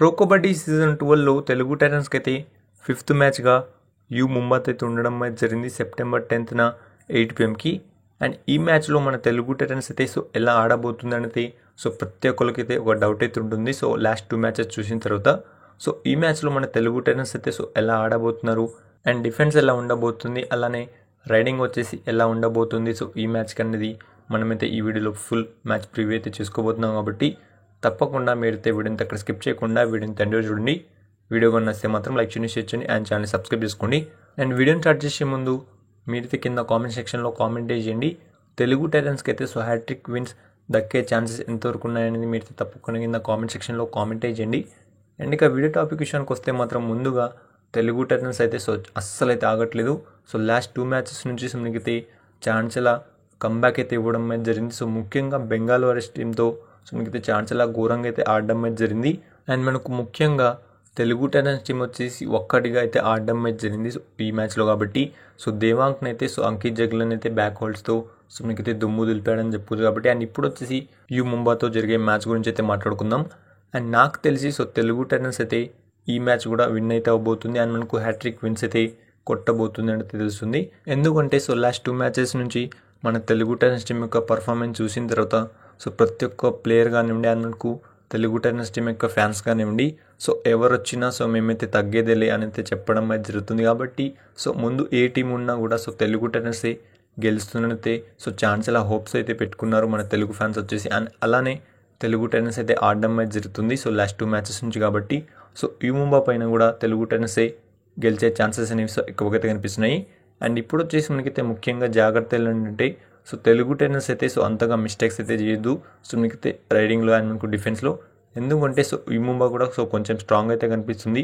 Pro kabaddi season 12లో Telugu టైటన్స్కి అయితే 5th మ్యాచ్గా you ముంబాతో అయితే ఉండడం అయితే జరిగింది సెప్టెంబర్ 10th 8 PM. అండ్ ఈ మ్యాచ్లో మన తెలుగు టైటన్స్ అయితే ఎలా ఆడబోతుంది అనేది ప్రతి ఒక్కరికి అయితే ఒక డౌట్ అయితే ఉంటుంది. లాస్ట్ 2 మ్యాచెస్ చూసిన తర్వాత ఈ మ్యాచ్లో మన తెలుగు టైటన్స్ అయితే ఎలా ఆడబోతున్నారు అండ్ డిఫెన్స్ ఎలా ఉండబోతుంది, అలానే రైడింగ్ వచ్చేసి ఎలా ఉండబోతుంది. ఈ మ్యాచ్కి అనేది మనమైతే ఈ వీడియోలో ఫుల్ మ్యాచ్ ప్రివ్యూ అయితే చేసుకోబోతున్నాం. కాబట్టి తప్పకుండా మీరైతే వీడియోని అక్కడ స్కిప్ చేయకుండా వీడియోని తండ్రి చూడండి. వీడియో నచ్చితే మాత్రం లైక్ చేయండి, షేర్ చేయండి అండ్ ఛానల్ని సబ్స్క్రైబ్ చేసుకోండి. అండ్ వీడియోని స్టార్ట్ చేసే ముందు మీరైతే కింద కామెంట్ సెక్షన్లో కామెంట్ చేయండి తెలుగు టైటన్స్కి అయితే హ్యాట్రిక్ విన్స్ దక్కే ఛాన్సెస్ ఎంతవరకు ఉన్నాయనేది మీరైతే తప్పకుండా కింద కామెంట్ సెక్షన్లో కామెంట్ చేయండి. అండ్ ఇక వీడియో టాపిక్ విషయానికి వస్తే మాత్రం ముందుగా తెలుగు టైటన్స్ అయితే అస్సలు అయితే ఆగట్లేదు. లాస్ట్ 2 మ్యాచెస్ నుంచి మనకైతే ఛాన్సెలా కంబ్యాక్ అయితే ఇవ్వడం అయితే జరిగింది. ముఖ్యంగా బెంగాల్ వారియర్స్ టీంతో మనకైతే ఛాన్సెలా ఘోరంగా అయితే ఆడడం అయితే జరిగింది. అండ్ మనకు ముఖ్యంగా తెలుగు టైటన్స్ టీం వచ్చేసి ఒక్కటిగా అయితే ఆడడం అయితే జరిగింది ఈ మ్యాచ్లో. కాబట్టి దేవాంక్ని అయితే అంకిత్ జగ్లన్ అయితే బ్యాక్ హోల్డ్స్తో మనకైతే దుమ్ము దులిపాడని చెప్పుకోవచ్చు. కాబట్టి అండ్ ఇప్పుడు వచ్చేసి యు ముంబాతో జరిగే మ్యాచ్ గురించి అయితే మాట్లాడుకుందాం. అండ్ నాకు తెలిసి తెలుగు టైటన్స్ అయితే ఈ మ్యాచ్ కూడా విన్ అయితే అవబోతుంది అండ్ మనకు హ్యాట్రిక్ విన్స్ అయితే కొట్టబోతుంది అని తెలుస్తుంది. ఎందుకంటే లాస్ట్ 2 మ్యాచెస్ నుంచి మన తెలుగు టైటన్స్ టీం యొక్క పర్ఫార్మెన్స్ చూసిన తర్వాత ప్రతి ఒక్క ప్లేయర్ కానివ్వండి అండ్ మనకు తెలుగు టైటన్స్ టీం యొక్క ఫ్యాన్స్ కానివ్వండి ఎవరు వచ్చినా మేమైతే తగ్గేదేలే అని అయితే చెప్పడం అయితే జరుగుతుంది. కాబట్టి ముందు ఏ టీం ఉన్నా కూడా తెలుగు టైటన్సే గెలుస్తుందనైతే ఛాన్స్ అలా హోప్స్ అయితే పెట్టుకున్నారు మన తెలుగు ఫ్యాన్స్ వచ్చేసి. అండ్ అలానే తెలుగు టైటన్స్ అయితే ఆడడం అయితే జరుగుతుంది లాస్ట్ 2 మ్యాచెస్ నుంచి. కాబట్టి యు ముంబా పైన కూడా తెలుగు టైటన్సే గెలిచే ఛాన్సెస్ అనేవి ఎక్కువగా కనిపిస్తున్నాయి. అండ్ ఇప్పుడు వచ్చేసి మనకైతే ముఖ్యంగా జాగ్రత్తలు ఏంటంటే తెలుగు టైటన్స్ అయితే అంతగా మిస్టేక్స్ అయితే చేయొద్దు మనకైతే రైడింగ్లో అండ్ మనకు డిఫెన్స్లో. ఎందుకంటే యు ముంబా కూడా కొంచెం స్ట్రాంగ్ అయితే కనిపిస్తుంది.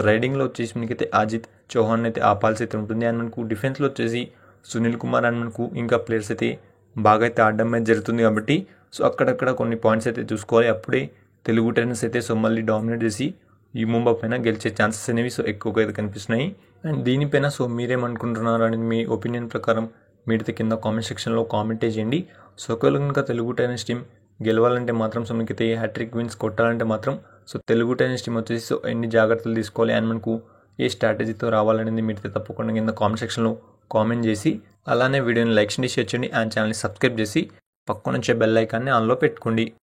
రైడింగ్లో వచ్చేసి మనకైతే అజిత్ చౌహాన్ అయితే ఆపాల్సి అయితే ఉంటుంది. అండ్ మనకు డిఫెన్స్లో వచ్చేసి సునీల్ కుమార్ అండ్ మనకు ఇంకా ప్లేయర్స్ అయితే బాగా అయితే ఆడడం అయితే జరుగుతుంది. కాబట్టి అక్కడక్కడ కొన్ని పాయింట్స్ అయితే చూసుకోవాలి. అప్పుడే తెలుగు టైటన్స్ అయితే మళ్ళీ డామినేట్ చేసి యు ముంబా పైన గెలిచే ఛాన్సెస్ అనేవి ఎక్కువగా అయితే కనిపిస్తున్నాయి. అండ్ దీనిపైన మీరేమనుకుంటున్నారు అనేది మీ ఒపీనియన్ ప్రకారం మీరైతే కింద కామెంట్ సెక్షన్లో కామెంట్ చేయండి. ఒకవేళ కనుక తెలుగు టైటన్స్ టీం గెలవాలంటే మాత్రం మనకైతే హ్యాట్రిక్ విన్స్ కొట్టాలంటే మాత్రం తెలుగు టైటన్స్ టీం వచ్చేసి ఎన్ని జాగ్రత్తలు తీసుకోవాలి అండ్ మనకు ఏ స్ట్రాటజీతో రావాలనేది మీరైతే తప్పకుండా కింద కామెంట్ సెక్షన్లో కామెంట్ చేసి అలానే వీడియోని లైక్ చేయండి, షేర్ చేయండి అండ్ ఛానల్ని సబ్స్క్రైబ్ చేసి పక్కన వచ్చే బెల్ ఐకాన్ని ఆన్లో పెట్టుకోండి.